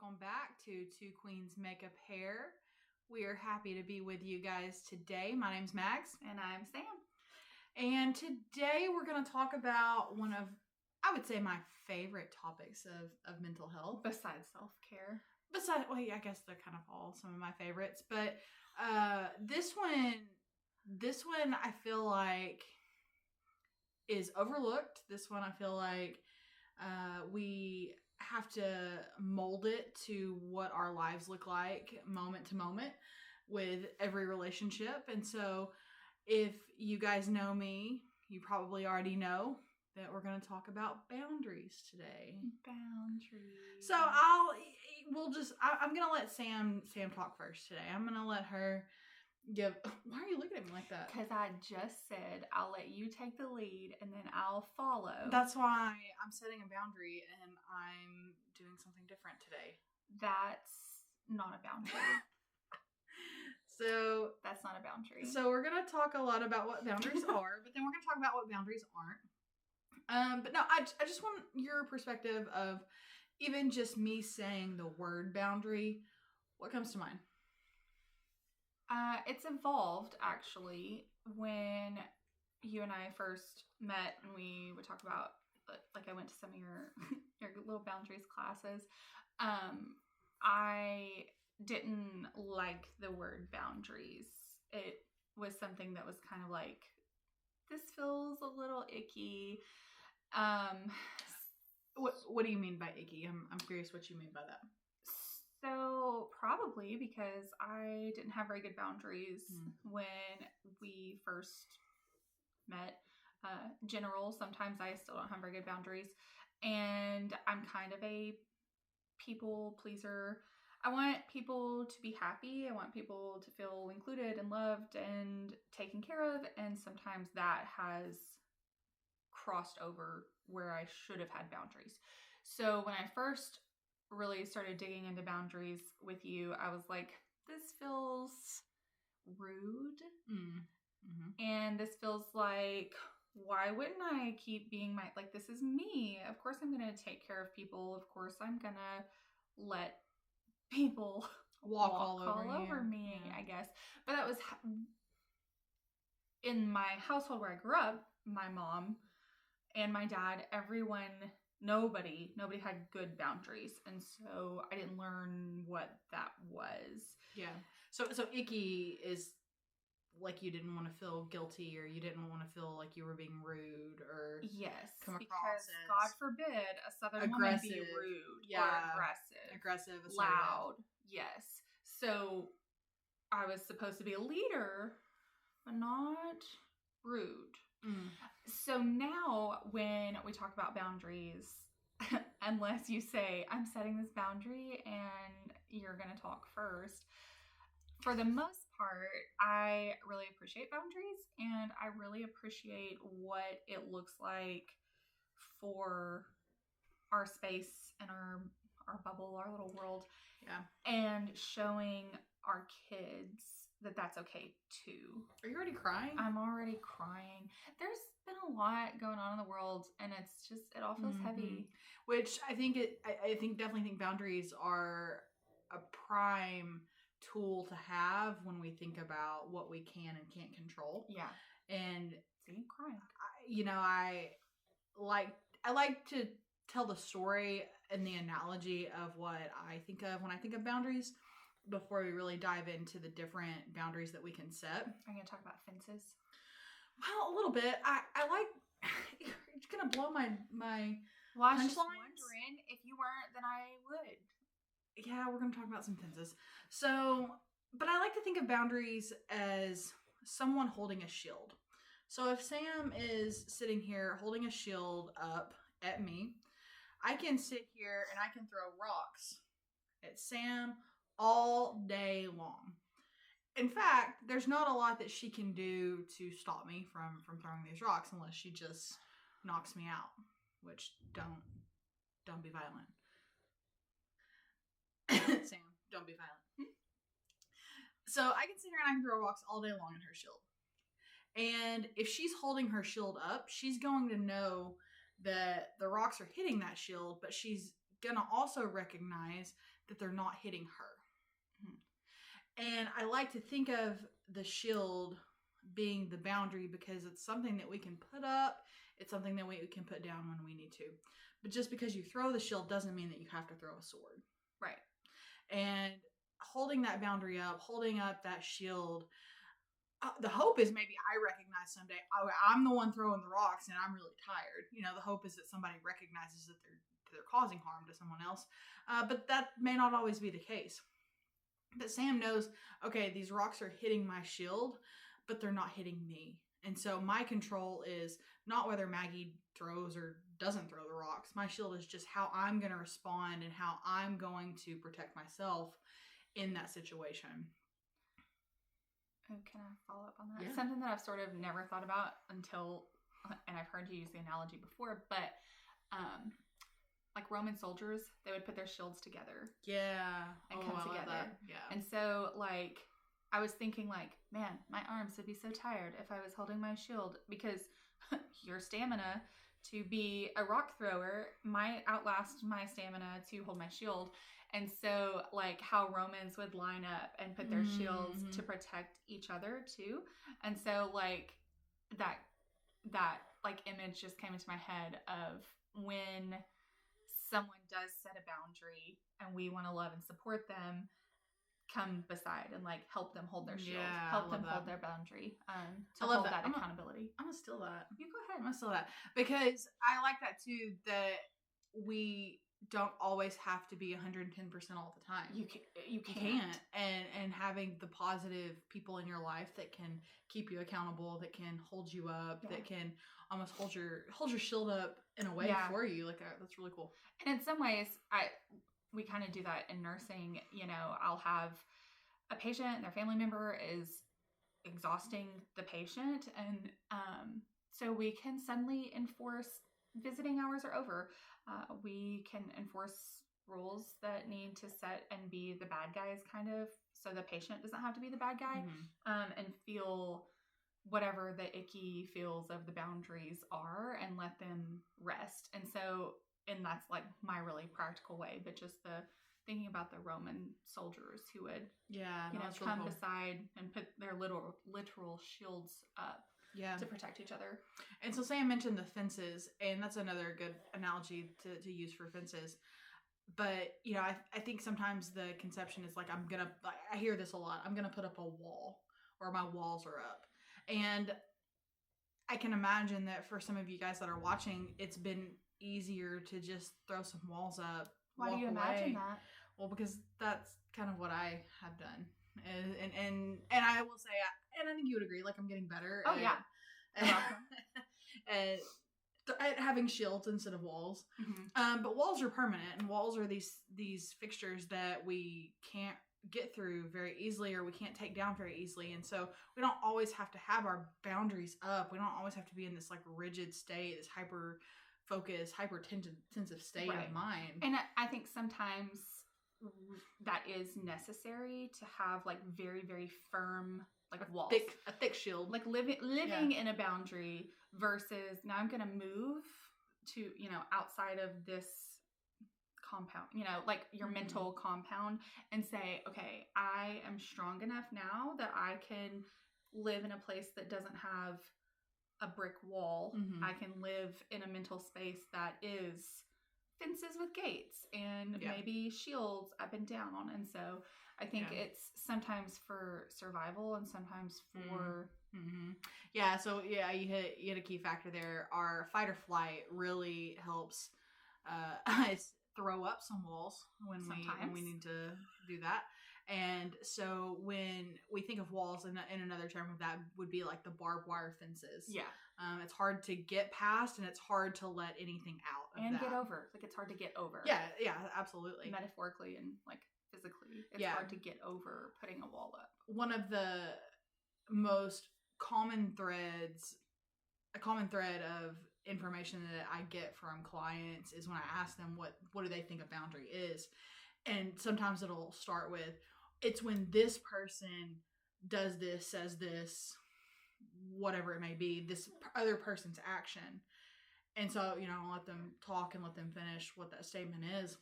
welcome back to Two Queens Make a Pair. We are happy to be with you guys today. My name's Max. And I'm Sam. And today we're going to talk about one of, I would say, my favorite topics of mental health. Besides self-care. Well, yeah, I guess they're kind of all some of my favorites. But this one I feel like is overlooked. This one I feel like we have to mold it to what our lives look like moment to moment with every relationship. And so if you guys know me, you probably already know that we're going to talk about boundaries today. Boundaries. So I'm going to let Sam talk first today. I'm going to let her why are you looking at me like that? Because I just said I'll let you take the lead and then I'll follow. That's why I'm setting a boundary and I'm doing something different today. That's not a boundary. So that's not a boundary. So we're going to talk a lot about what boundaries are, but then we're going to talk about what boundaries aren't. But no, I just want your perspective of even just me saying the word boundary. What comes to mind? It's evolved, actually, when you and I first met and we would talk about, like, I went to some of your little boundaries classes. I didn't like the word boundaries. It was something that was kind of like, this feels a little icky. What do you mean by icky? I'm curious what you mean by that. So probably because I didn't have very good boundaries when we first met. General, sometimes I still don't have very good boundaries. And I'm kind of a people pleaser. I want people to be happy. I want people to feel included and loved and taken care of. And sometimes that has crossed over where I should have had boundaries. So when I first really started digging into boundaries with you, I was like, this feels rude. And this feels like, why wouldn't I keep being this is me. Of course I'm going to take care of people. Of course I'm going to let people walk all over me, yeah. I guess. But that was in my household where I grew up, my mom and my dad, nobody had good boundaries. And so I didn't learn what that was. Yeah. So icky is like you didn't want to feel guilty, or you didn't want to feel like you were being rude, or yes, come across because as God forbid a Southern woman be rude or aggressive, loud. Yes. So I was supposed to be a leader, but not rude. So now when we talk about boundaries, unless you say, I'm setting this boundary and you're going to talk first, for the most part, I really appreciate boundaries, and I really appreciate what it looks like for our space and our bubble, our little world. Yeah. And showing our kids that that's okay too. Are you already crying? I'm already crying. There's been a lot going on in the world, and it's just, it all feels heavy. Which I definitely think boundaries are a prime tool to have when we think about what we can and can't control. Yeah. And see, crying. I like to tell the story and the analogy of what I think of when I think of boundaries before we really dive into the different boundaries that we can set. Are you going to talk about fences? Well, a little bit. I like, it's going to blow my well, I was just wondering, if you weren't, then I would. Yeah, we're going to talk about some fences. So, but I like to think of boundaries as someone holding a shield. So if Sam is sitting here holding a shield up at me, I can sit here and I can throw rocks at Sam all day long. In fact, there's not a lot that she can do to stop me from throwing these rocks unless she just knocks me out, which don't be violent. Sam, don't be violent. So I can sit here and I can throw rocks all day long at her shield. And if she's holding her shield up, she's going to know that the rocks are hitting that shield, but she's going to also recognize that they're not hitting her. And I like to think of the shield being the boundary because it's something that we can put up. It's something that we can put down when we need to. But just because you throw the shield doesn't mean that you have to throw a sword. Right. And holding that boundary up, holding up that shield, the hope is maybe I recognize someday, I'm the one throwing the rocks and I'm really tired. The hope is that somebody recognizes that they're causing harm to someone else. But that may not always be the case. But Sam knows, okay, these rocks are hitting my shield, but they're not hitting me. And so my control is not whether Maggie throws or doesn't throw the rocks. My shield is just how I'm going to respond and how I'm going to protect myself in that situation. Oh, can I follow up on that? Yeah. Something that I've sort of never thought about until, and I've heard you use the analogy before, but like Roman soldiers, they would put their shields together. Yeah. And come together. Love that. Yeah. And so, like, I was thinking, like, man, my arms would be so tired if I was holding my shield, because your stamina to be a rock thrower might outlast my stamina to hold my shield. And so, like, how Romans would line up and put their shields to protect each other too. And so, like, that like image just came into my head of when someone does set a boundary and we want to love and support them, come beside and like help them hold their shield, help them hold their boundary, to hold that accountability. I'm gonna steal that. You go ahead. I'm gonna steal that because I like that too. That we don't always have to be 110% all the time. You can't. And having the positive people in your life that can keep you accountable, that can hold you up, that can almost hold your shield up in a way for you. Like that's really cool. And in some ways, we kind of do that in nursing. I'll have a patient and their family member is exhausting the patient, and so we can suddenly enforce visiting hours are over. We can enforce rules that need to set and be the bad guys, kind of, so the patient doesn't have to be the bad guy, and feel whatever the icky feels of the boundaries are and let them rest. And that's like my really practical way, but just the thinking about the Roman soldiers who would come beside and put their literal shields up to protect each other. And so Sam mentioned the fences, and that's another good analogy to use for fences. But, I think sometimes the conception is like, I hear this a lot, I'm going to put up a wall, or my walls are up. And I can imagine that for some of you guys that are watching, it's been easier to just throw some walls up. Why do you imagine that? Well, because that's kind of what I have done. And I will say, and I think you would agree, like I'm getting better. Oh, yeah. At having shields instead of walls. But walls are permanent, and walls are these fixtures that we can't get through very easily, or we can't take down very easily. And so we don't always have to have our boundaries up. We don't always have to be in this like rigid state, this hyper focused, hypertensive state of mind. And I think sometimes that is necessary to have like very, very firm walls, a thick shield, like living in a boundary versus now I'm going to move to, outside of this compound, like your mental compound, and say, okay, I am strong enough now that I can live in a place that doesn't have a brick wall. I can live in a mental space that is fences with gates and maybe shields up and down. And so I think it's sometimes for survival and sometimes for Yeah, so you hit a key factor there. Our fight or flight really helps us throw up some walls when we need to do that. And so when we think of walls, in another term of that would be like the barbed wire fences. Yeah. It's hard to get past, and it's hard to let anything out of and that. Get over. Like it's hard to get over. Yeah, absolutely. Metaphorically and like physically, it's hard to get over putting a wall up. One of the most common threads, a common thread of information that I get from clients is when I ask them what do they think a boundary is. And sometimes it'll start with, it's when this person does this, says this, whatever it may be, this other person's action. And so, I'll let them talk and let them finish what that statement is.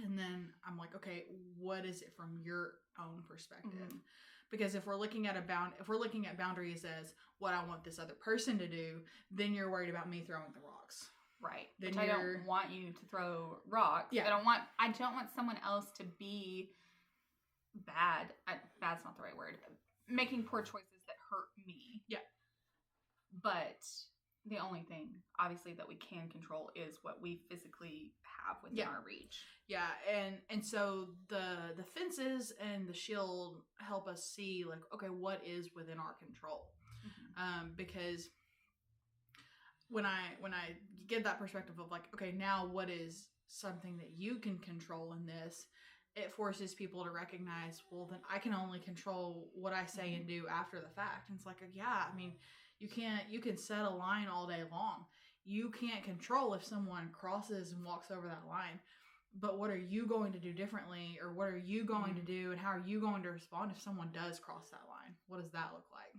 And then I'm like, okay, what is it from your own perspective? Mm-hmm. Because if we're looking at boundaries as what I want this other person to do, then you're worried about me throwing the rocks. Right. Then Which I don't want you to throw rocks. Yeah. I don't want someone else to be bad. Bad's not the right word. Making poor choices that hurt me. Yeah. But the only thing, obviously, that we can control is what we physically have within our reach. Yeah, and so the fences and the shield help us see, like, okay, what is within our control. Mm-hmm. Because when I get that perspective of like, okay, now what is something that you can control in this, it forces people to recognize, well, then I can only control what I say mm-hmm. and do after the fact. And it's like, yeah, I mean, you can set a line all day long. You can't control if someone crosses and walks over that line. But what are you going to do differently, or what are you going to do, and how are you going to respond if someone does cross that line? What does that look like?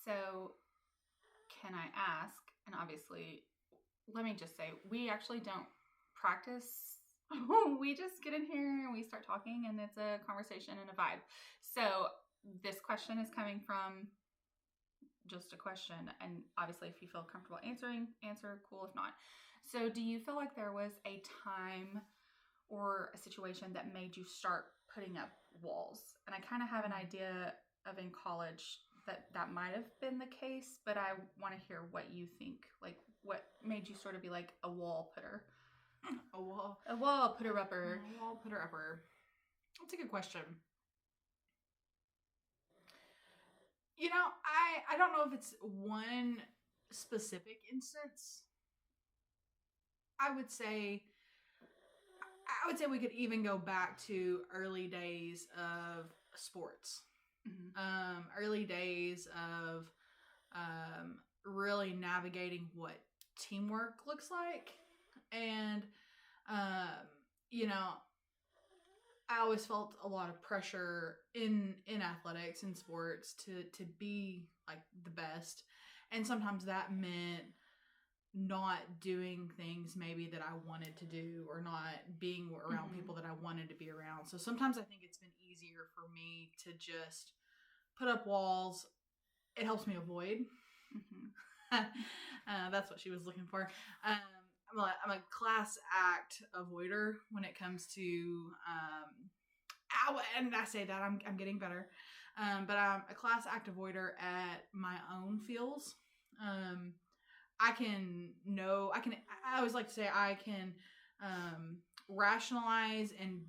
So, can I ask, and obviously, let me just say, we actually don't practice. We just get in here and we start talking, and it's a conversation and a vibe. So, this question is coming from just a question, and obviously, if you feel comfortable answering, answer, cool. If not. So, do you feel like there was a time or a situation that made you start putting up walls? And I kind of have an idea of in college that might have been the case, but I want to hear what you think. Like, what made you sort of be like a wall putter? A wall putter-upper. A wall putter-upper. That's a good question. You know, I don't know if it's one specific instance. I would say we could even go back to early days of sports. Mm-hmm. Early days of really navigating what teamwork looks like. And, you know, I always felt a lot of pressure in athletics and sports to be like the best. And sometimes that meant not doing things maybe that I wanted to do, or not being around mm-hmm. people that I wanted to be around. So sometimes I think it's been easier for me to just put up walls. It helps me avoid. Mm-hmm. That's what she was looking for. I'm a class act avoider when it comes to, and I say that I'm getting better. But I'm a class act avoider at my own feels. I always like to say I can rationalize and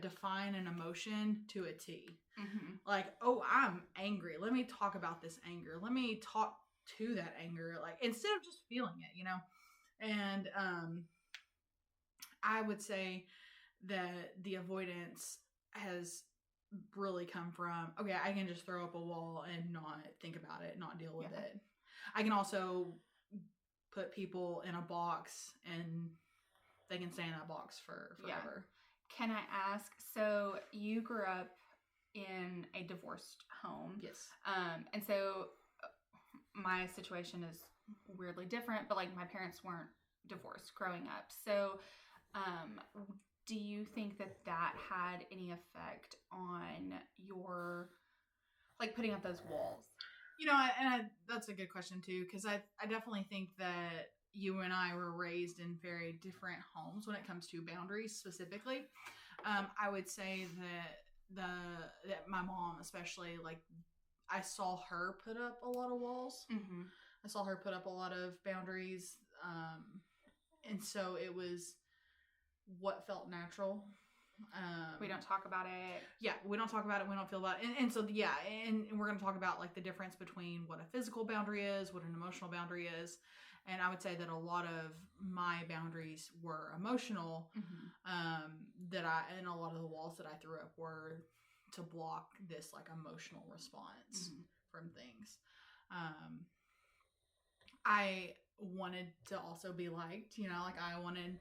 define an emotion to a T. Mm-hmm. Like, oh, I'm angry. Let me talk about this anger. Let me talk to that anger, like, instead of just feeling it, you know? And I would say that the avoidance has really come from, okay, I can just throw up a wall and not think about it, not deal with it. I can also put people in a box and they can stay in that box for forever. Yeah. Can I ask, so you grew up in a divorced home. Yes. And so my situation is weirdly different, but like my parents weren't divorced growing up. So do you think that had any effect on your, like, putting up those walls? You know, that's a good question too, because I definitely think that you and I were raised in very different homes when it comes to boundaries specifically. I would say that my mom especially, like, I saw her put up a lot of walls. Mm-hmm. I saw her put up a lot of boundaries. And so it was what felt natural. We don't talk about it. Yeah, we don't talk about it. We don't feel about it. And so, yeah, and we're going to talk about, like, the difference between what a physical boundary is, what an emotional boundary is. And I would say that a lot of my boundaries were emotional, mm-hmm. And a lot of the walls that I threw up were to block this, like, emotional response mm-hmm. from things. I wanted to also be liked, you know, like, I wanted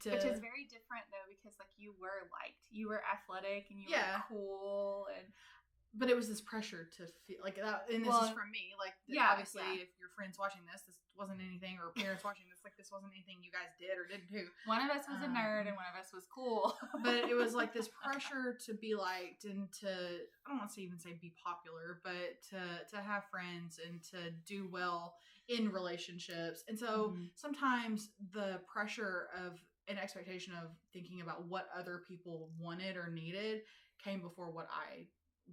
to... Which is very different, though, because, like, you were liked. You were athletic and you were cool. But it was this pressure to feel like that, and this is from me. Like, obviously, if your friend's watching this wasn't anything, or parents watching this, like, this wasn't anything you guys did or didn't do. One of us was a nerd and one of us was cool. But it was like this pressure to be liked and to, I don't want to even say be popular, but to have friends and to do well in relationships. And so sometimes the pressure of an expectation of thinking about what other people wanted or needed came before what I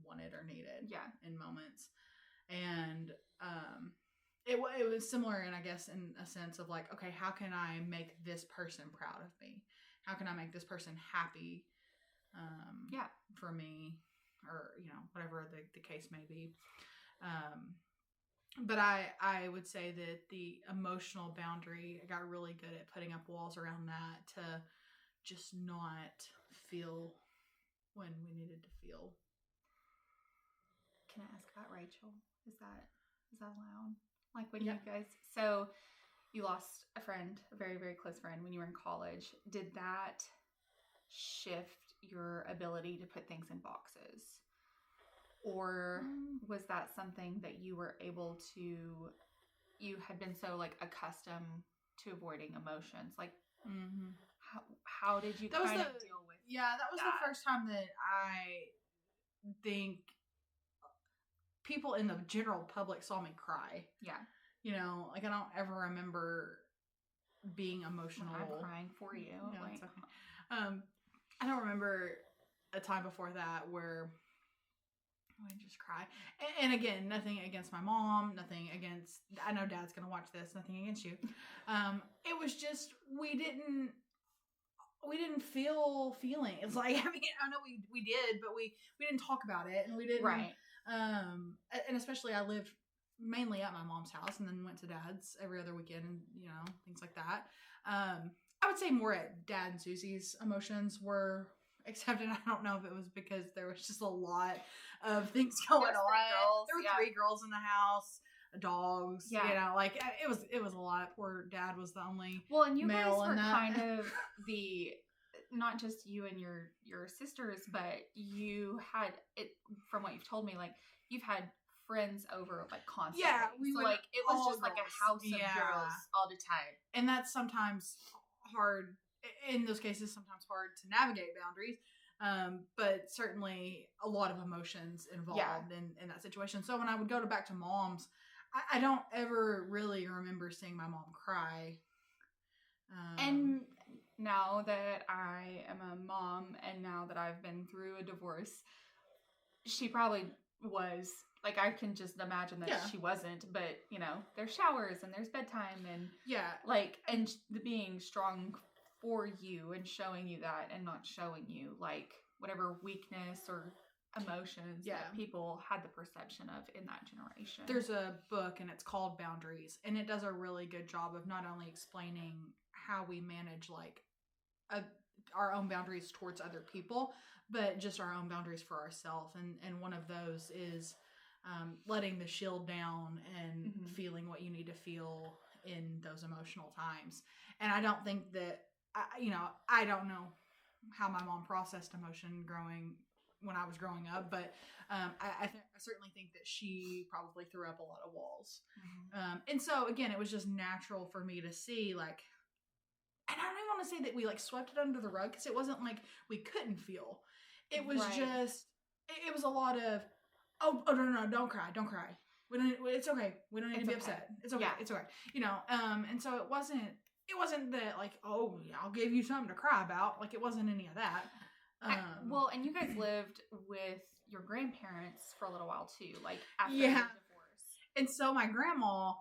wanted or needed in moments. And it was similar, and I guess in a sense of like, okay, how can I make this person proud of me? How can I make this person happy for me, or, you know, whatever the case may be. But I would say that the emotional boundary, I got really good at putting up walls around that to just not feel when we needed to feel. Can I ask about Rachel? Is that allowed? Like when you guys, so you lost a friend, a very, very close friend when you were in college. Did that shift your ability to put things in boxes? Or was that something that you were able to, you had been so like accustomed to avoiding emotions? Like, how did you kind of deal with that was the first time that I think people in the general public saw me cry. Yeah. You know, like, I don't ever remember being emotional. I'm crying for you. No, like, it's okay. I don't remember a time before that where I just cry. And again, nothing against my mom, nothing against, I know Dad's going to watch this, nothing against you. It was just, we didn't feel feeling. It's like, I mean, I know we did, but we didn't talk about it, and we didn't. Right. And especially I lived mainly at my mom's house and then went to Dad's every other weekend and, you know, things like that. I would say more at Dad and Susie's emotions were accepted. I don't know if it was because there was just a lot of things going on. There were 3 girls in the house, dogs, you know, like it was a lot. Poor Dad was the only and you guys were kind of the, not just you and your sisters, but you had it, from what you've told me, like you've had friends over like constantly. Yeah, we so like it was just girls. Like a house of girls all the time. And that's sometimes hard in those cases, sometimes hard to navigate boundaries. But certainly a lot of emotions involved in that situation. So when I would go back to Mom's, I don't ever really remember seeing my mom cry. And now that I am a mom and now that I've been through a divorce, she probably was. Like, I can just imagine that she wasn't, but, you know, there's showers and there's bedtime and, like, and the being strong for you and showing you that and not showing you, like, whatever weakness or emotions that people had the perception of in that generation. There's a book, and it's called Boundaries, and it does a really good job of not only explaining how we manage, like, our own boundaries towards other people, but just our own boundaries for ourselves. And one of those is letting the shield down and feeling what you need to feel in those emotional times. And I don't think that, I don't know how my mom processed emotion when I was growing up, but I certainly think that she probably threw up a lot of walls. And so again, it was just natural for me to see, like, and I don't even want to say that we like swept it under the rug, because it wasn't like we couldn't feel. It was just, it was a lot of, oh no, don't cry. It's okay. We don't need to be upset. It's okay. It's okay. You know, and so it wasn't that like, oh yeah, I'll give you something to cry about. Like, it wasn't any of that. And you guys lived with your grandparents for a little while too, like after the divorce. And so my grandma,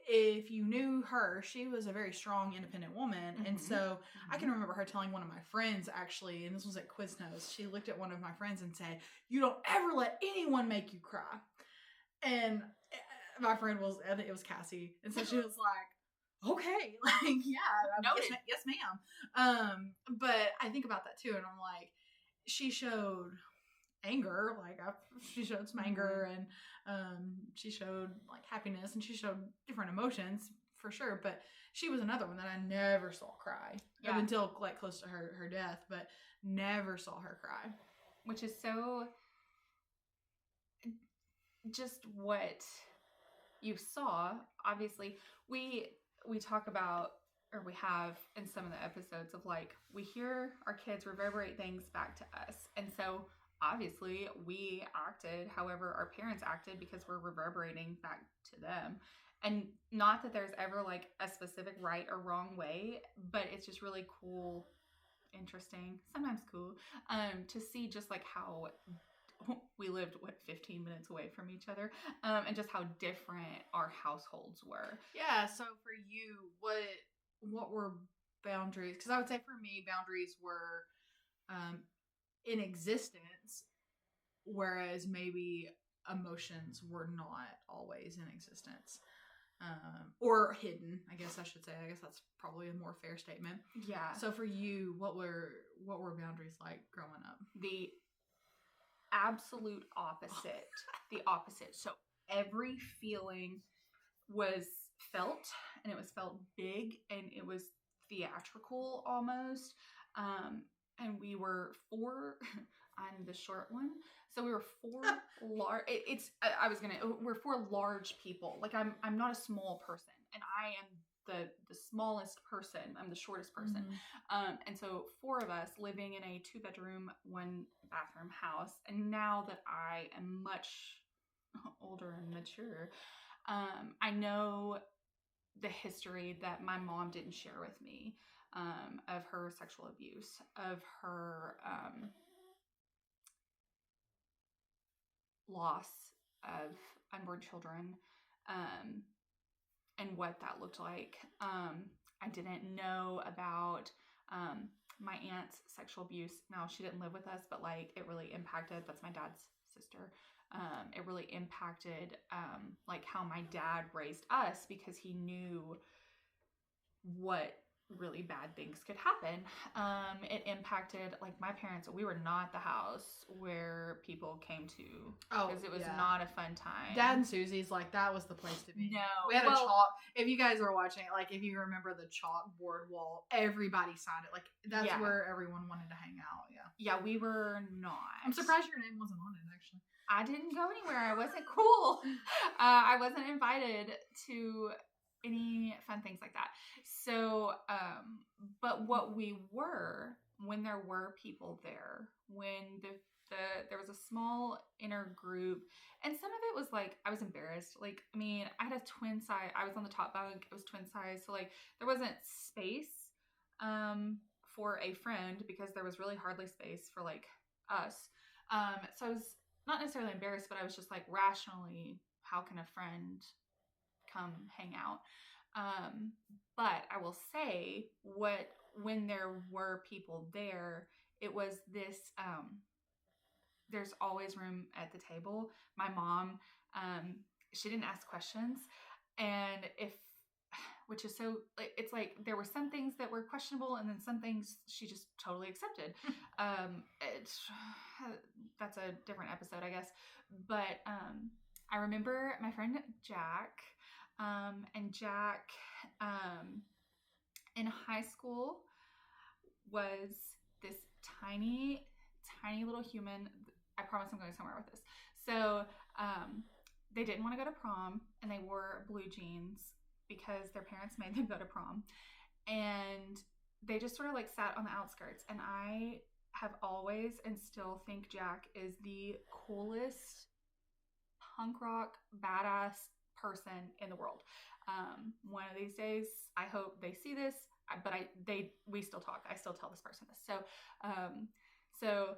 if you knew her, she was a very strong, independent woman. And so I can remember her telling one of my friends, actually, and this was at Quiznos, she looked at one of my friends and said, "You don't ever let anyone make you cry." And my friend I think it was Cassie. And so she was like, okay, like, yes ma'am. But I think about that too, and I'm like, she showed anger, like she showed some anger, and she showed like happiness, and she showed different emotions for sure, but she was another one that I never saw cry up until like close to her death, but never saw her cry, which is so just what you saw, obviously, we talk about, or we have in some of the episodes of like, we hear our kids reverberate things back to us. And so obviously we acted however our parents acted because we're reverberating back to them. And not that there's ever like a specific right or wrong way, but it's just really cool, interesting, sometimes cool, to see just like how we lived 15 minutes away from each other, and just how different our households were. Yeah. So for you, what were boundaries? Because I would say for me, boundaries were in existence, whereas maybe emotions were not always in existence, or hidden. I guess I should say. I guess that's probably a more fair statement. Yeah. So for you, what were boundaries like growing up? The absolute opposite. The opposite. So every feeling was felt, and it was felt big, and it was theatrical almost. And we were four. I'm the short one, so we were four large. We're four large people. Like I'm not a small person, and I am the smallest person. I'm the shortest person. Mm-hmm. And so four of us living in a 2-bedroom, 1-bathroom house. And now that I am much older and mature, I know the history that my mom didn't share with me, of her sexual abuse, of her loss of unborn children, and what that looked like. I didn't know about my aunt's sexual abuse. Now, she didn't live with us, but like it really impacted. That's my dad's sister. It really impacted like how my dad raised us, because he knew what really bad things could happen. It impacted like my parents. We were not the house where people came to, because it was not a fun time. Dad and Susie's, like, that was the place to be. No, we had a chalk. If you guys were watching it, like if you remember the chalkboard wall, everybody signed it. Like that's where everyone wanted to hang out. Yeah, we were not. I'm surprised your name wasn't on it, actually. I didn't go anywhere. I wasn't cool. I wasn't invited to any fun things like that. So, but what we were, when there were people there, when there was a small inner group, and some of it was like, I was embarrassed. Like, I mean, I had a twin size. I was on the top bunk. It was twin size. So like, there wasn't space, for a friend, because there was really hardly space for like us. So I was not necessarily embarrassed, but I was just like, rationally, how can a friend come hang out? But I will say, when there were people there, it was this, there's always room at the table. My mom, she didn't ask questions, and which is so, it's like there were some things that were questionable, and then some things she just totally accepted. That's a different episode, I guess. But I remember my friend Jack, and Jack in high school was this tiny little human. I promise I'm going somewhere with this. So they didn't want to go to prom, and they wore blue jeans because their parents made them go to prom, and they just sort of like sat on the outskirts. And I have always, and still think, Jack is the coolest punk rock badass person in the world. One of these days, I hope they see this, but we still talk. I still tell this person this. So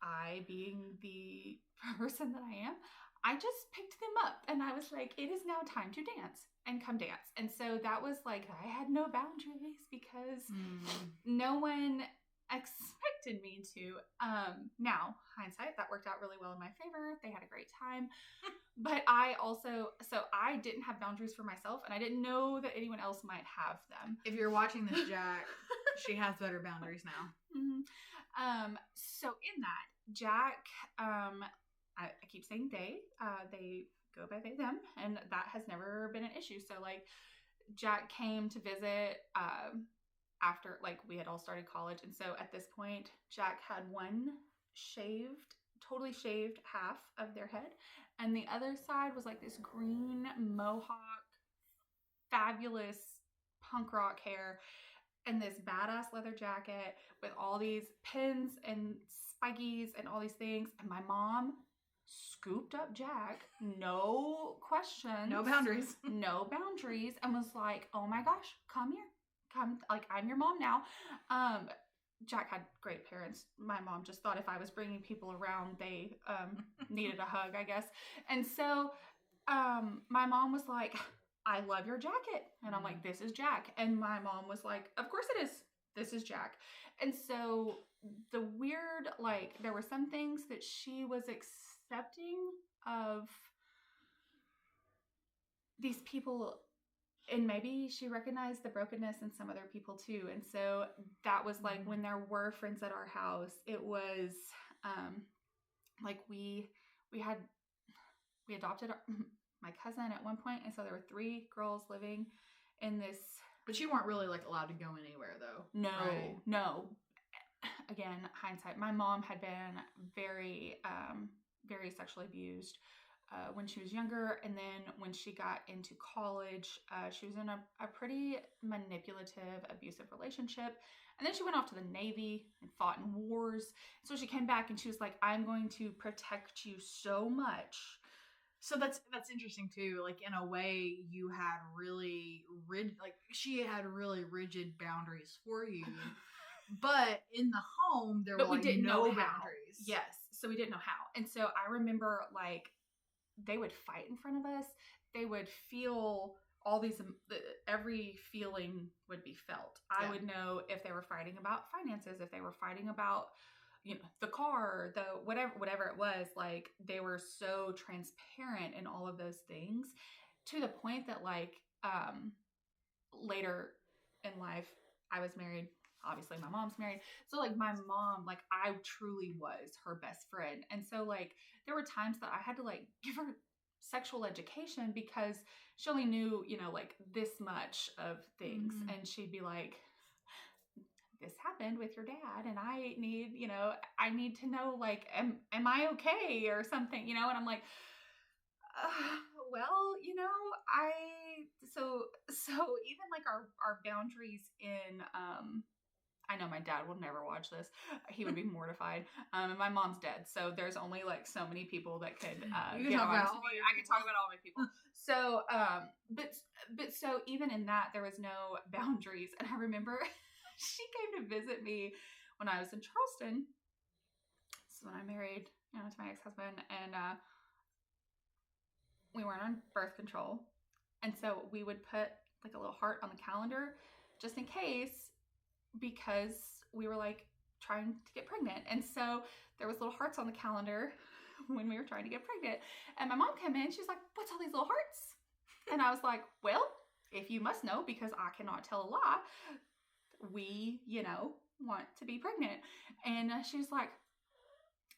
I, being the person that I am, I just picked them up, and I was like, it is now time to dance, and come dance. And so that was like, I had no boundaries, because no one expected me to. Now, hindsight, that worked out really well in my favor. They had a great time. But I didn't have boundaries for myself, and I didn't know that anyone else might have them. If you're watching this, Jack, she has better boundaries now. Mm-hmm. So in that, Jack, I keep saying they go by they, them, and that has never been an issue. So like, Jack came to visit, after, like, we had all started college. And so at this point, Jack had one shaved totally shaved half of their head. And the other side was like this green mohawk, fabulous punk rock hair, and this badass leather jacket with all these pins and spikies and all these things. And my mom scooped up Jack, no questions, No boundaries. no boundaries, and was like, oh my gosh, come here. Come, like, I'm your mom now. Jack had great parents. My mom just thought if I was bringing people around, they needed a hug, I guess. And so my mom was like, I love your jacket. And I'm like, this is Jack. And my mom was like, of course it is. This is Jack. And so the weird, like, there were some things that she was accepting of these people, and maybe she recognized the brokenness in some other people too. And so that was like when there were friends at our house, it was like we adopted my cousin at one point, and so there were 3 girls living in this. But you weren't really like allowed to go anywhere though. No, right? No. Again, hindsight. My mom had been very, very sexually abused when she was younger, and then when she got into college, she was in a pretty manipulative, abusive relationship. And then she went off to the Navy and fought in wars. So she came back and she was like, I'm going to protect you so much. So that's interesting too. Like, in a way, you had really she had really rigid boundaries for you, but in the home there were no boundaries. Yes, so we didn't know how. And so I remember, like, they would fight in front of us. They would feel all these, every feeling would be felt. I would know if they were fighting about finances, if they were fighting about, you know, the car, the whatever it was. Like, they were so transparent in all of those things, to the point that, like, later in life, I was married. Obviously my mom's married. So, like, my mom, like, I truly was her best friend. And so, like, there were times that I had to, like, give her sexual education because she only knew, you know, like, this much of things. Mm-hmm. And she'd be like, this happened with your dad, and I need, you know, I need to know, like, am I okay or something, you know? And I'm like, well, you know, so even like our boundaries in, I know my dad will never watch this. He would be mortified. And my mom's dead, so there's only like so many people that could I can talk about all my people. So, but so even in that, there was no boundaries. And I remember she came to visit me when I was in Charleston. This is when I married, you know, to my ex-husband, and we weren't on birth control, and so we would put like a little heart on the calendar just in case, because we were like trying to get pregnant. And so there was little hearts on the calendar when we were trying to get pregnant. And my mom came in, she's like, what's all these little hearts? And I was like, well, if you must know, because I cannot tell a lie, we, you know, want to be pregnant. And she was like,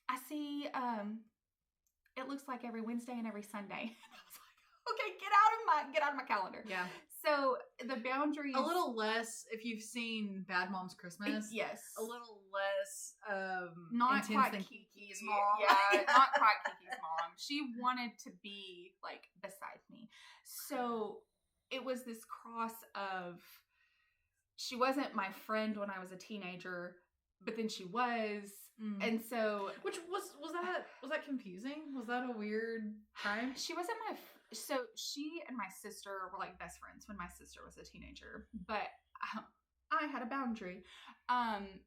I see, it looks like every Wednesday and every Sunday. And I was like, okay, get out of my calendar. Yeah. So the boundaries, a little less, if you've seen Bad Moms Christmas. Yes. A little less not intense quite than Kiki's mom. Yeah, not quite Kiki's mom. She wanted to be like beside me. So it was this cross of, she wasn't my friend when I was a teenager, but then she was. And so, which was that confusing? Was that a weird time? She wasn't so she and my sister were like best friends when my sister was a teenager, but I had a boundary.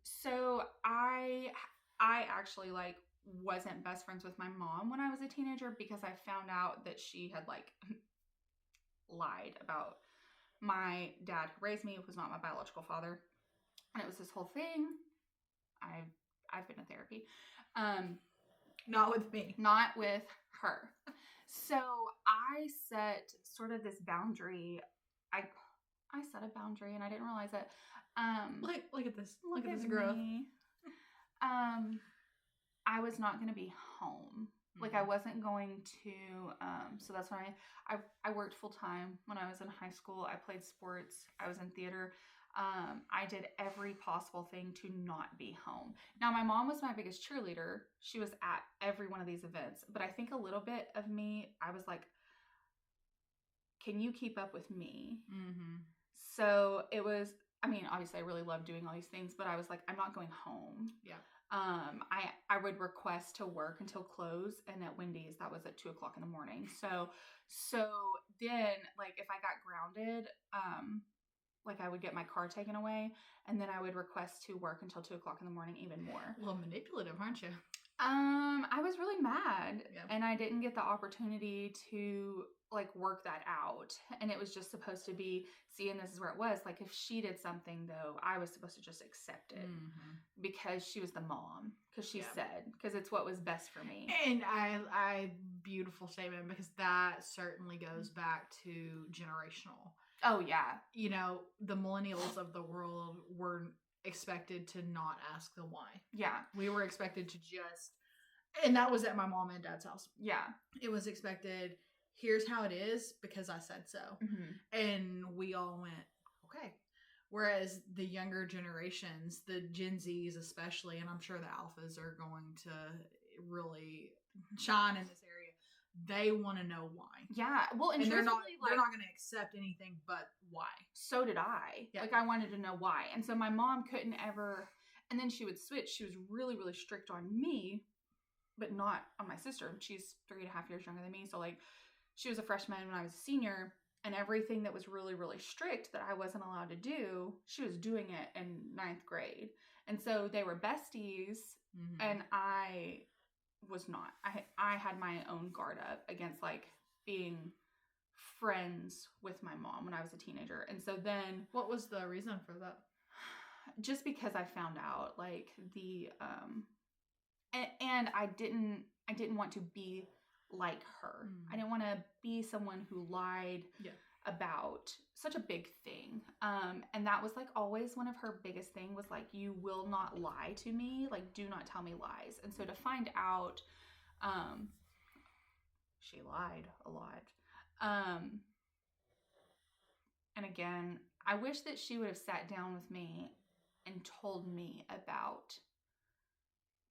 So I actually like wasn't best friends with my mom when I was a teenager, because I found out that she had like lied about my dad who raised me, was not my biological father. And it was this whole thing. I've been in therapy. Not with me. Not with her. So I set sort of this boundary. I set a boundary and I didn't realize it. Look at this. Look at this growth. I was not going to be home. Like, I wasn't going to, so that's when I worked full time when I was in high school. I played sports. I was in theater. I did every possible thing to not be home. Now, my mom was my biggest cheerleader. She was at every one of these events. But I think a little bit of me, I was like, can you keep up with me? Mm-hmm. So it was, I mean, obviously I really loved doing all these things, but I was like, I'm not going home. Yeah. I would request to work until close, and at Wendy's that was at 2:00 in the morning. So then, like, if I got grounded, like I would get my car taken away, and then I would request to work until 2:00 in the morning, even more. A little manipulative, aren't you? I was really mad, Yeah. and I didn't get the opportunity to like work that out. And it was just supposed to be, see, and this is where it was, like, if she did something though, I was supposed to just accept it because she was the mom, because she said, because it's what was best for me. And I beautiful statement, because that certainly goes back to generational. Oh yeah. You know, the millennials of the world were expected to not ask the why. Yeah. We were expected to just, and that was at my mom and dad's house. Yeah. It was expected, here's how it is because I said so. And we all went, okay. Whereas the younger generations, the Gen Zs especially, and I'm sure the alphas are going to really shine in this area, they want to know why. Yeah. Well, and they're not going to accept anything but why. So did I. Yeah. Like, I wanted to know why. And so my mom couldn't ever, and then she would switch. She was really, really strict on me, but not on my sister. She's 3.5 years younger than me. So, like, she was a freshman when I was a senior, and everything that was really, really strict that I wasn't allowed to do, she was doing it in 9th grade. And so they were besties, and I was not. I had my own guard up against, like, being friends with my mom when I was a teenager. And so then, what was the reason for that? Just because I found out, like, the and I didn't want to be like her. I didn't want to be someone who lied about such a big thing. And that was, like, always one of her biggest thing was, like, you will not lie to me. Like, do not tell me lies. And so to find out, she lied a lot. And again, I wish that she would have sat down with me and told me about,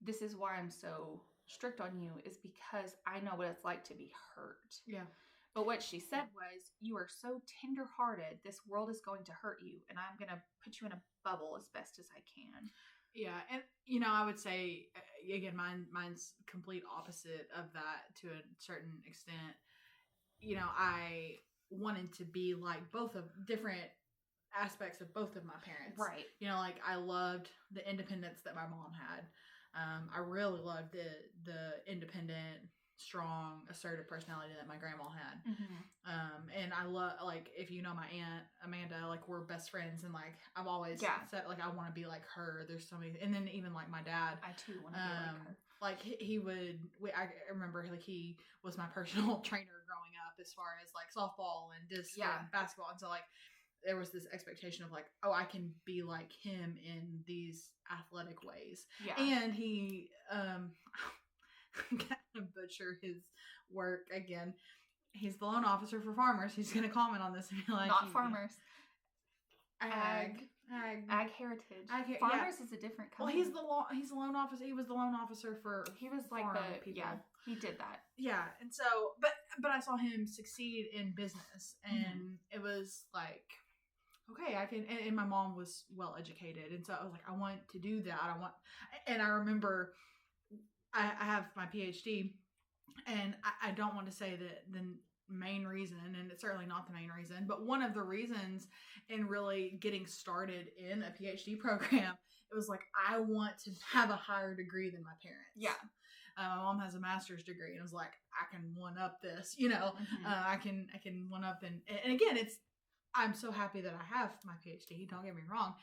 this is why I'm so strict on you, is because I know what it's like to be hurt. Yeah. But what she said was, you are so tender-hearted, this world is going to hurt you, and I'm going to put you in a bubble as best as I can. Yeah, and, you know, I would say, again, mine's complete opposite of that to a certain extent. You know, I wanted to be like both of different aspects of both of my parents. Right. You know, like, I loved the independence that my mom had. I really loved the independent, strong, assertive personality that my grandma had. And I love, like, if you know my aunt Amanda, like, we're best friends, and, like, I've always said, like, I want to be like her. There's so many, and then even like my dad, I too want to be like her. Like, I remember, like, he was my personal trainer growing up as far as, like, softball and disc and basketball, and so, like, there was this expectation of, like, oh, I can be like him in these athletic ways. Yeah. And he, I'm gonna butcher his work again. He's the loan officer for farmers. He's gonna comment on this and be like, not farmers. Ag heritage. Farmers is a different company. Well, he's the loan officer. He was the loan officer for. He was like people. Yeah, he did that. Yeah, and so, but I saw him succeed in business, and it was like, okay, I can. And my mom was well educated, and so I was like, I want to do that. And I remember, I have my PhD, and I don't want to say that the main reason, and it's certainly not the main reason, but one of the reasons in really getting started in a PhD program, it was like, I want to have a higher degree than my parents. Yeah. My mom has a master's degree, and I was like, I can one up this, you know, I can one up, and again, I'm so happy that I have my PhD. Don't get me wrong.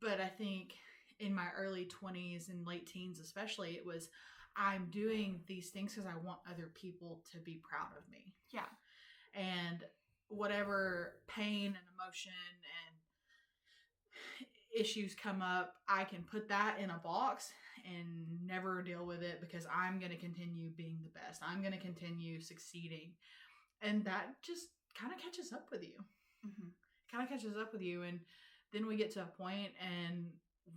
But I think in my early 20s and late teens, especially, it was, I'm doing these things because I want other people to be proud of me. Yeah. And whatever pain and emotion and issues come up, I can put that in a box and never deal with it, because I'm going to continue being the best. I'm going to continue succeeding. And that just kind of catches up with you. Kind of catches up with you. And then we get to a point and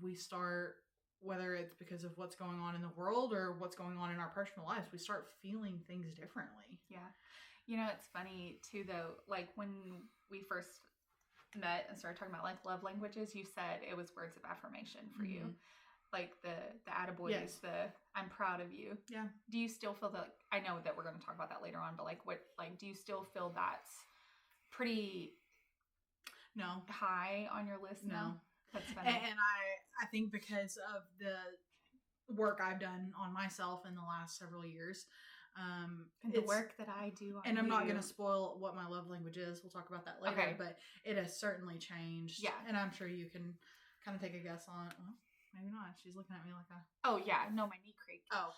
we start, whether it's because of what's going on in the world or what's going on in our personal lives, we start feeling things differently. Yeah. You know, it's funny too, though, like when we first met and started talking about like love languages, you said it was words of affirmation for you. Like the attaboys, Yes. the I'm proud of you. Yeah. Do you still feel that, I know that we're going to talk about that later on, but like what, like, do you still feel that's pretty No. high on your list No. now? That's funny. And I think because of the work I've done on myself in the last several years, and the work that I do on and I'm not you. going to spoil what my love language is. We'll talk about that later. Okay. But it has certainly changed. Yeah. And I'm sure you can kind of take a guess on it. Well, maybe not. She's looking at me like a... Oh, yeah. No, my knee creaked. Oh.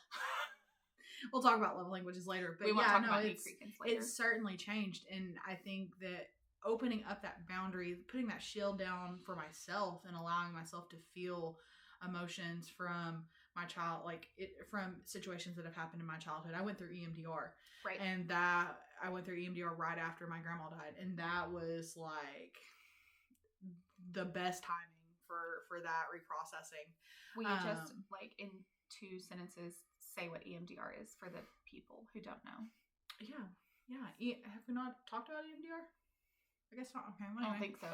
We'll talk about love languages later. But we won't yeah, talk no, about knee creakings later. it's certainly changed. And I think that opening up that boundary, putting that shield down for myself and allowing myself to feel emotions from my child, from situations that have happened in my childhood. I went through EMDR. Right. And I went through EMDR right after my grandma died. And that was like the best timing for that reprocessing. Will you just, like, in 2 sentences, say what EMDR is for the people who don't know? Yeah. Have we not talked about EMDR? I guess not. Okay. Well, I don't anyway. think so.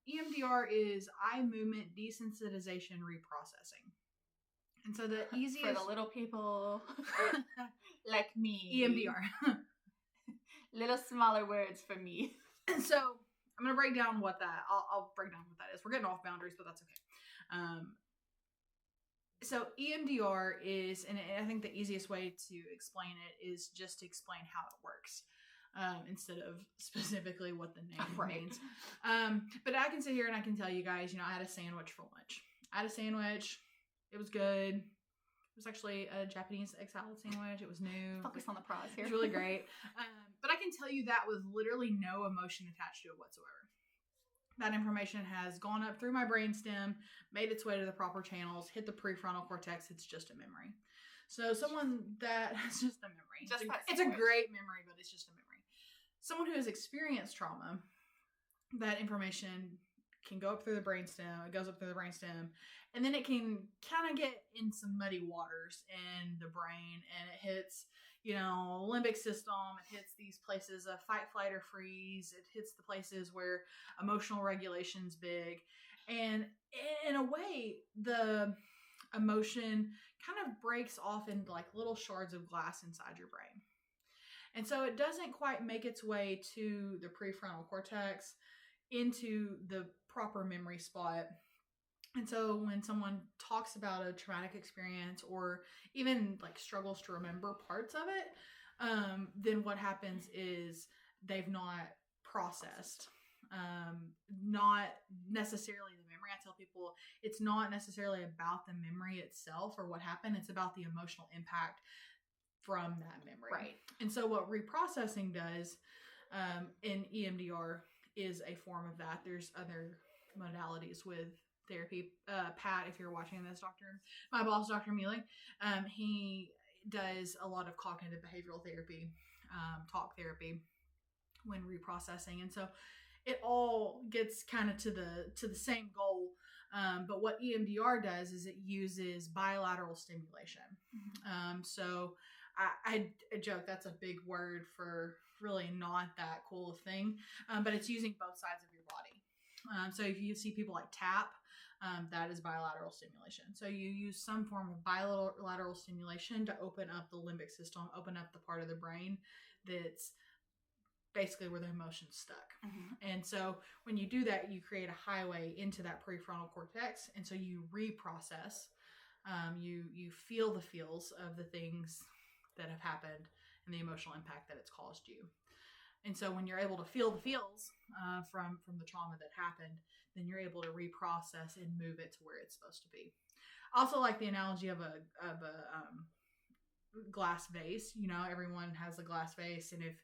EMDR is eye movement desensitization reprocessing. And so the easiest... For the little people like me. EMDR. Little smaller words for me. And so I'm going to break down what that... I'll break down what that is. We're getting off boundaries, but that's okay. So EMDR is, and I think the easiest way to explain it is just to explain how it works. Instead of specifically what the name means. But I can sit here and I can tell you guys, I had a sandwich for lunch. It was good. It was actually a Japanese egg salad sandwich. It was new. Focus on the prize here. It was really great. But I can tell you that with literally no emotion attached to it whatsoever. That information has gone up through my brainstem, made its way to the proper channels, hit the prefrontal cortex. It's just a memory. So someone that has just a memory. It's a great memory, but it's just a memory. Someone who has experienced trauma, that information can go up through the brainstem. It goes up through the brainstem, and then it can kind of get in some muddy waters in the brain, and it hits, limbic system. It hits these places of fight, flight, or freeze. It hits the places where emotional regulation's big, and in a way, the emotion kind of breaks off into like little shards of glass inside your brain. And so it doesn't quite make its way to the prefrontal cortex into the proper memory spot. And so when someone talks about a traumatic experience or even like struggles to remember parts of it, then what happens is they've not processed. Not necessarily the memory. I tell people it's not necessarily about the memory itself or what happened. It's about the emotional impact from that memory. Right. And so what reprocessing does in EMDR is a form of that. There's other modalities with therapy. Pat, if you're watching this, my boss, Dr. Mealy, he does a lot of cognitive behavioral therapy, talk therapy when reprocessing. And so it all gets kind of to the same goal. But what EMDR does is it uses bilateral stimulation. Mm-hmm. So I joke that's a big word for really not that cool a thing, but it's using both sides of your body. So if you see people like tap, that is bilateral stimulation. So you use some form of bilateral stimulation to open up the limbic system, open up the part of the brain that's basically where the emotion's stuck. Mm-hmm. And so when you do that, you create a highway into that prefrontal cortex. And so you reprocess, you feel the feels of the things that have happened and the emotional impact that it's caused you. And so when you're able to feel the feels from the trauma that happened, then you're able to reprocess and move it to where it's supposed to be. I also like the analogy of a glass vase. Everyone has a glass vase, and if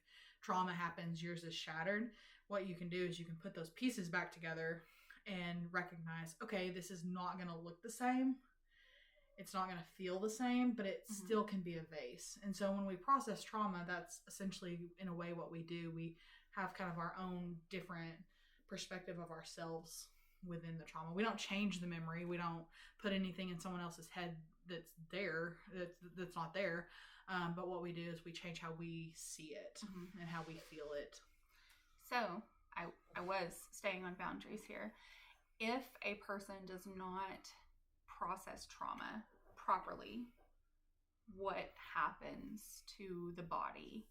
trauma happens, yours is shattered. What you can do is you can put those pieces back together and recognize, okay, this is not going to look the same. It's not going to feel the same, but it mm-hmm. still can be a vase. And so when we process trauma, that's essentially in a way what we do. We have kind of our own different perspective of ourselves within the trauma. We don't change the memory. We don't put anything in someone else's head that's there, that's not there. But what we do is we change how we see it and how we feel it. So I was staying on boundaries here. If a person does not process trauma properly, what happens to the body?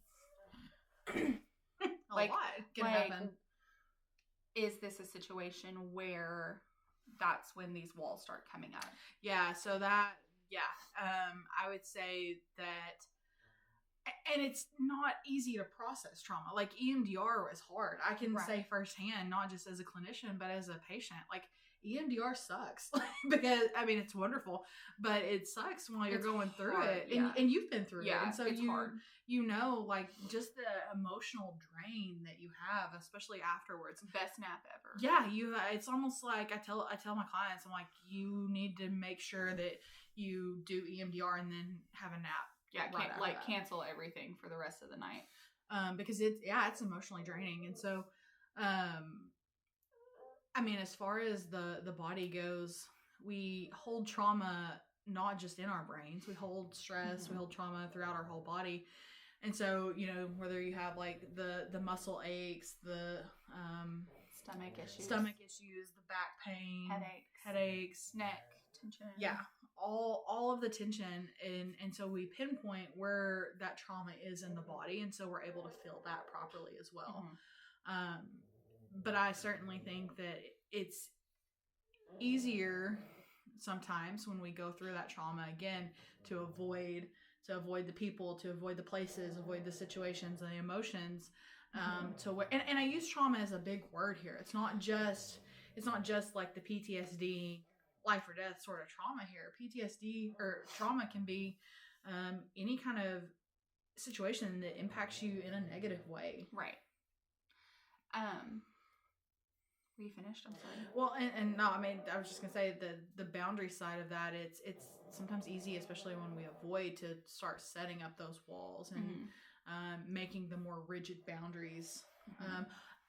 A lot can happen. Is this a situation where that's when these walls start coming up? Yeah, so I would say that, and it's not easy to process trauma. Like EMDR was hard. I can say firsthand, not just as a clinician, but as a patient, like EMDR sucks because, I mean, it's wonderful, but it sucks while you're going through it. And you've been through it. And so it's hard. You know, like just the emotional drain that you have, especially afterwards. Best nap ever. Yeah. It's almost like I tell my clients, I'm like, you need to make sure that you do EMDR and then have a nap. Yeah. Cancel everything for the rest of the night. Because it's emotionally draining. And so, I mean, as far as the body goes, we hold trauma not just in our brains. We hold stress, we hold trauma throughout our whole body. And so, you know, whether you have like the muscle aches, the stomach issues, the back pain, headaches, neck tension. Yeah, all of the tension. And so we pinpoint where that trauma is in the body. And so we're able to feel that properly as well. But I certainly think that it's easier sometimes when we go through that trauma again to avoid the people, to avoid the places, avoid the situations and the emotions. And I use trauma as a big word here. It's not just like the PTSD, life or death sort of trauma here. PTSD or trauma can be any kind of situation that impacts you in a negative way. Right. Were you finished? I'm sorry. Well, and no, I mean, I was just gonna say the boundary side of that. It's sometimes easy, especially when we avoid, to start setting up those walls and making the more rigid boundaries,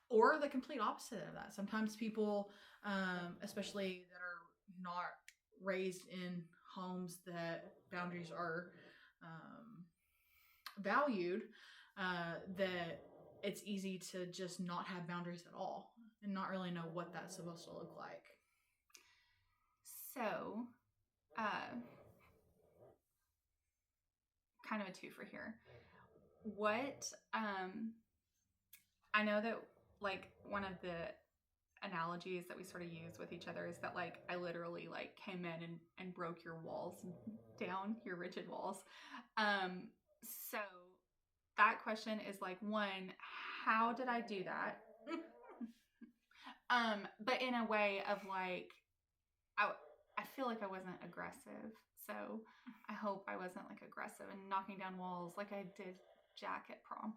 or the complete opposite of that. Sometimes people, especially that are not raised in homes that boundaries are valued, that it's easy to just not have boundaries at all and not really know what that's supposed to look like. So, kind of a twofer here. What, I know that like one of the analogies that we sort of use with each other is that like I literally like came in and broke your walls down, your rigid walls. So that question is like, one, how did I do that? But in a way of like, I feel like I wasn't aggressive. So I hope I wasn't like aggressive and knocking down walls like I did Jack at prom.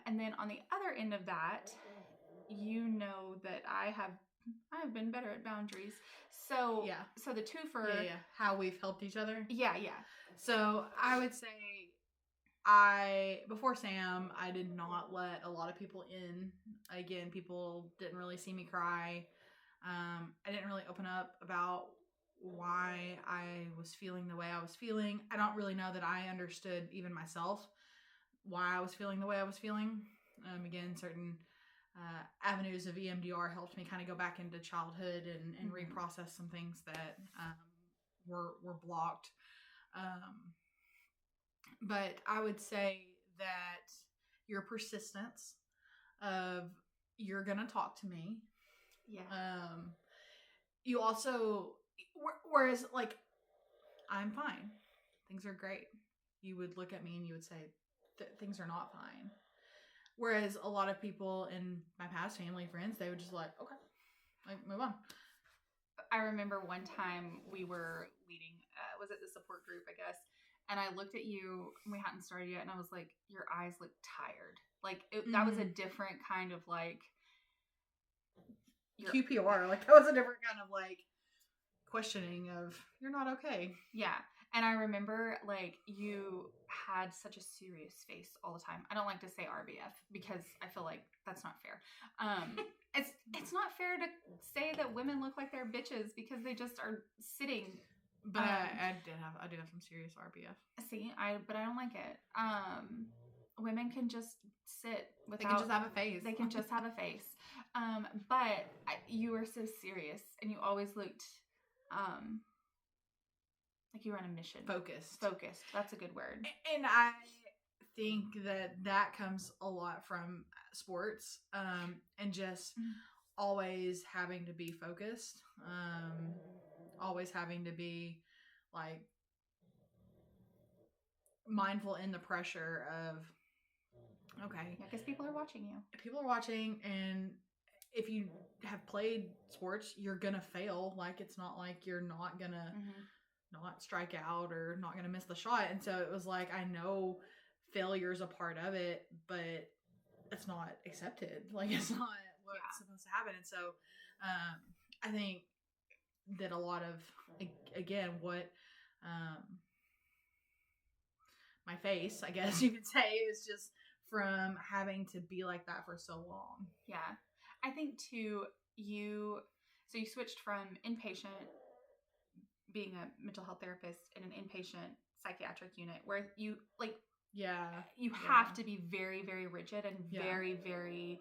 And then on the other end of that, you know that I have been better at boundaries. So yeah. So the twofer, how we've helped each other. Yeah. So I would say before Sam, I did not let a lot of people in. Again, people didn't really see me cry. I didn't really open up about why I was feeling the way I was feeling. I don't really know that I understood even myself why I was feeling the way I was feeling. Again, certain avenues of EMDR helped me kind of go back into childhood and reprocess some things that were blocked. But I would say that your persistence of you're going to talk to me. Yeah. You also, whereas like, I'm fine. Things are great. You would look at me and you would say, things are not fine. Whereas a lot of people in my past family, friends, they would just like, okay, like move on. I remember one time we were leading, was it the support group, I guess? And I looked at you, and we hadn't started yet, and I was like, your eyes look tired. Like, that was a different kind of, like... QPR. Like, that was a different kind of, like, questioning of, you're not okay. Yeah. And I remember, like, you had such a serious face all the time. I don't like to say RBF because I feel like that's not fair. It's not fair to say that women look like they're bitches because they just are sitting. But I do have some serious RBF. See, but I don't like it. Women can just sit without. They can just have a face. They can just have a face. But you were so serious, and you always looked, like you were on a mission. Focused. That's a good word. And I think that comes a lot from sports, and just always having to be focused, always having to be like mindful in the pressure of, okay, yeah, because people are watching you. People are watching, and if you have played sports, you're gonna fail. Like, it's not like you're not gonna not strike out or not gonna miss the shot. And so it was like, I know failure's a part of it, but it's not accepted. Like, it's not what's supposed to happen. And so I think that a lot of, again, what my face, I guess you could say, is just from having to be like that for so long. Yeah. I think too, you switched from inpatient, being a mental health therapist in an inpatient psychiatric unit where you have to be very, very rigid and very, very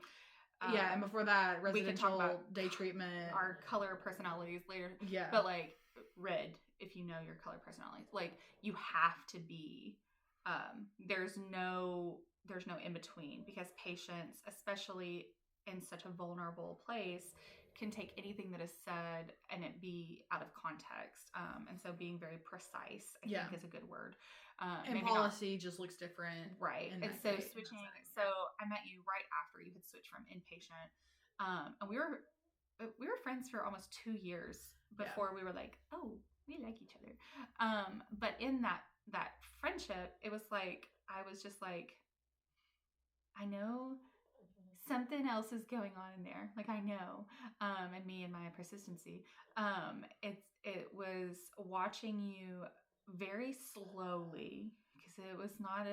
and before that, residential day treatment. Our color personalities later. Yeah. But like red, if you know your color personalities, like you have to be, there's no in between, because patients, especially in such a vulnerable place, can take anything that is said and it be out of context. And so being very precise, I think, is a good word. And policy just looks different. Right. And so switching, so I met you right after you had switched from inpatient. And we were friends for almost 2 years before we were like, oh, we like each other. But in that friendship, it was like, I was just like, I know something else is going on in there. Like, I know, and me and my persistency. It was watching you very slowly, because it was not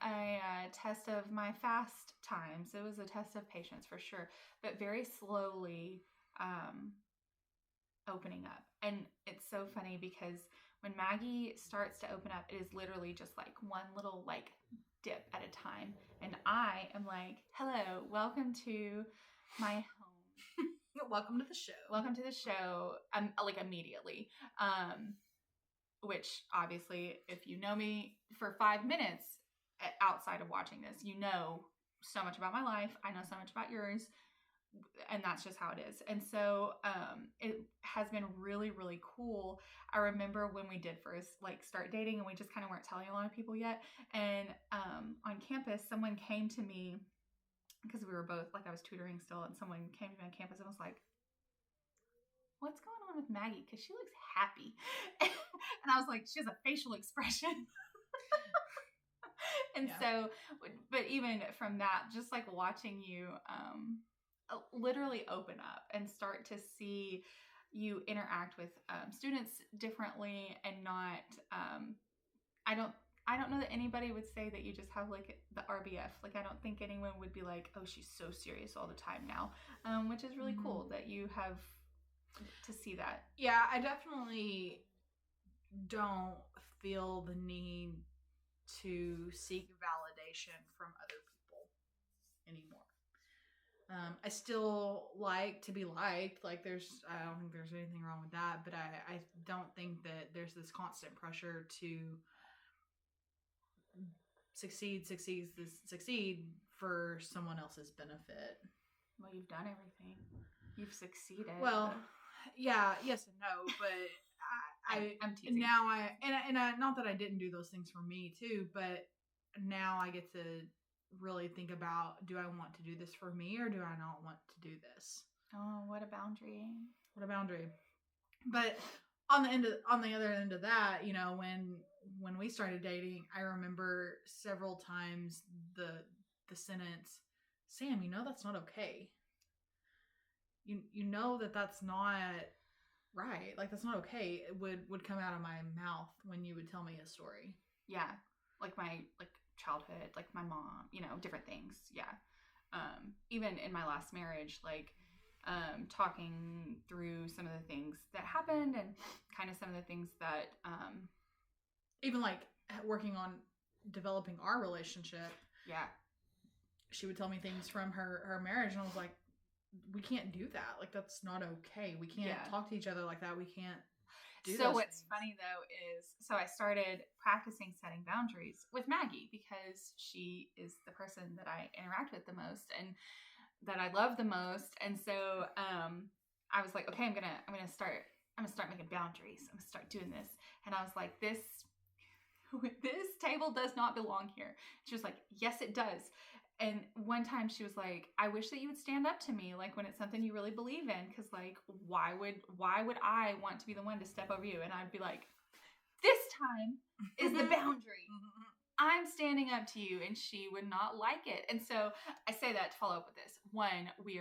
a test of my fast times. It was a test of patience for sure, but very slowly, opening up. And it's so funny because when Maggie starts to open up, it is literally just like one little like dip at a time. And I am like, hello, welcome to my home. Welcome to the show. Welcome to the show. Like immediately. Which obviously, if you know me for 5 minutes outside of watching this, you know so much about my life. I know so much about yours. And that's just how it is. And so it has been really, really cool. I remember when we did first like start dating, and we just kind of weren't telling a lot of people yet. And on campus, someone came to me, because we were both, like, I was tutoring still, and someone came to me on campus and was like, what's going on with Maggie? Because she looks happy. And I was like, she has a facial expression. And so, but even from that, just like watching you literally open up and start to see you interact with students differently, and not, I don't know that anybody would say that you just have like the RBF. Like, I don't think anyone would be like, oh, she's so serious all the time now, which is really cool that you have to see that. Yeah, I definitely don't feel the need to seek validation from other people anymore. I still like to be liked. Like, I don't think there's anything wrong with that, but I don't think that there's this constant pressure to succeed for someone else's benefit. Well, you've done everything. You've succeeded. Well, yeah, yes and no, but I'm teasing. Now I not that I didn't do those things for me too, but now I get to really think about, do I want to do this for me, or do I not want to do this? Oh, what a boundary. What a boundary. But on the other end of that, you know, when we started dating, I remember several times the sentence, Sam, you know that's not okay. You know that's not right. Like, that's not okay. It would come out of my mouth when you would tell me a story. Yeah. Like my childhood, like my mom, different things. Yeah. Even in my last marriage, like talking through some of the things that happened and kind of some of the things that even like working on developing our relationship. Yeah. She would tell me things from her marriage, and I was like, we can't do that. Like, that's not okay. We can't talk to each other like that. We can't do So what's things. funny though is, so I started practicing setting boundaries with Maggie because she is the person that I interact with the most and that I love the most. And so I was like, okay, I'm gonna start making boundaries. I'm gonna start doing this. And I was like, this table does not belong here. She was like, yes, it does. And one time she was like, I wish that you would stand up to me, like when it's something you really believe in, because like why would I want to be the one to step over you? And I'd be like, this time is the boundary. I'm standing up to you. And she would not like it. And so I say that to follow up with this. One, we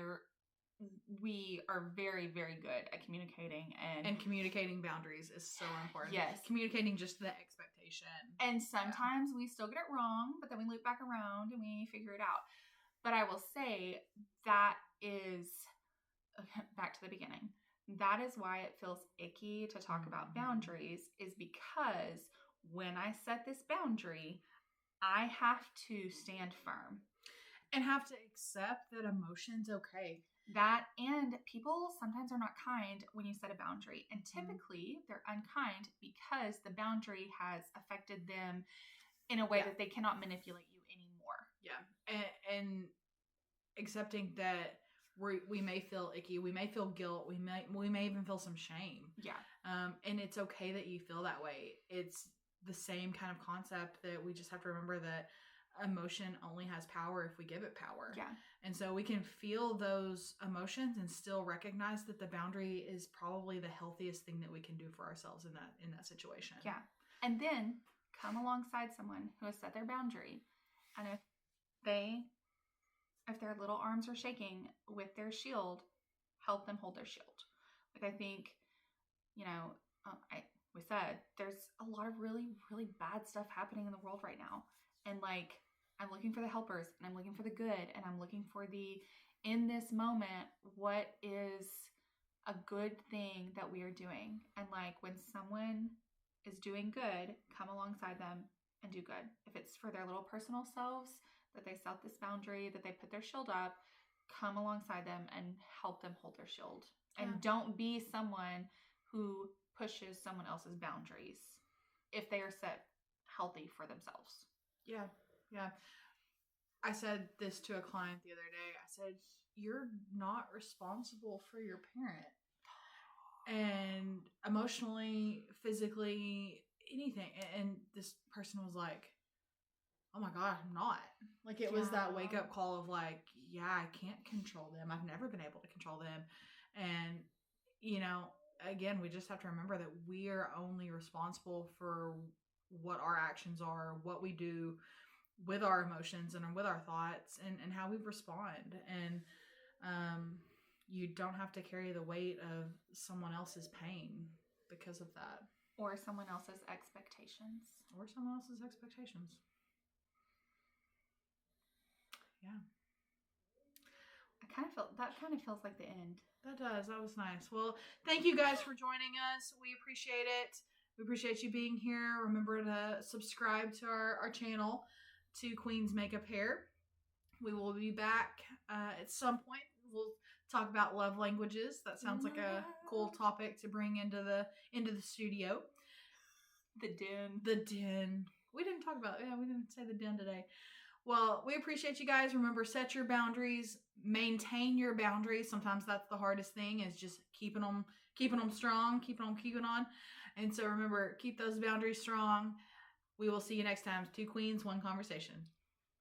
are very, very good at communicating, and communicating boundaries is so important. Yes. Communicating just the expectation. And sometimes we still get it wrong, but then we loop back around and we figure it out. But I will say that is, back to the beginning, that is why it feels icky to talk about boundaries, is because when I set this boundary, I have to stand firm. And have to accept that emotion's okay. That, and people sometimes are not kind when you set a boundary. And typically they're unkind because the boundary has affected them in a way that they cannot manipulate you anymore. Yeah. And accepting that we may feel icky, we may feel guilt, we may even feel some shame. Yeah. And it's okay that you feel that way. It's the same kind of concept that we just have to remember that emotion only has power if we give it power. Yeah. And so we can feel those emotions and still recognize that the boundary is probably the healthiest thing that we can do for ourselves in that situation. Yeah. And then come alongside someone who has set their boundary, and if their little arms are shaking with their shield, help them hold their shield. Like, I think, we said there's a lot of really, really bad stuff happening in the world right now. And like, I'm looking for the helpers, and I'm looking for the good, and I'm looking for in this moment, what is a good thing that we are doing. And like, when someone is doing good, come alongside them and do good. If it's for their little personal selves, that they set this boundary, that they put their shield up, come alongside them and help them hold their shield. And don't be someone who pushes someone else's boundaries if they are set healthy for themselves. Yeah. Yeah. I said this to a client the other day. I said, you're not responsible for your parent. And emotionally, physically, anything. And this person was like, oh my God, I'm not. Like, it was that wake up call of like, yeah, I can't control them. I've never been able to control them. And, again, we just have to remember that we are only responsible for what our actions are, what we do with our emotions and with our thoughts, and how we respond. And you don't have to carry the weight of someone else's pain because of that. Or someone else's expectations. Yeah. That kind of feels like the end. That does. That was nice. Well, thank you guys for joining us. We appreciate it. We appreciate you being here. Remember to subscribe to our channel, to Queen's Makeup Hair. We will be back at some point. We'll talk about love languages. That sounds like a cool topic to bring into the studio. The den. We didn't say the den today. Well, we appreciate you guys. Remember, set your boundaries, maintain your boundaries. Sometimes that's the hardest thing, is just keeping them strong, keeping on. And so remember, keep those boundaries strong. We will see you next time. 2 Queens, 1 Conversation.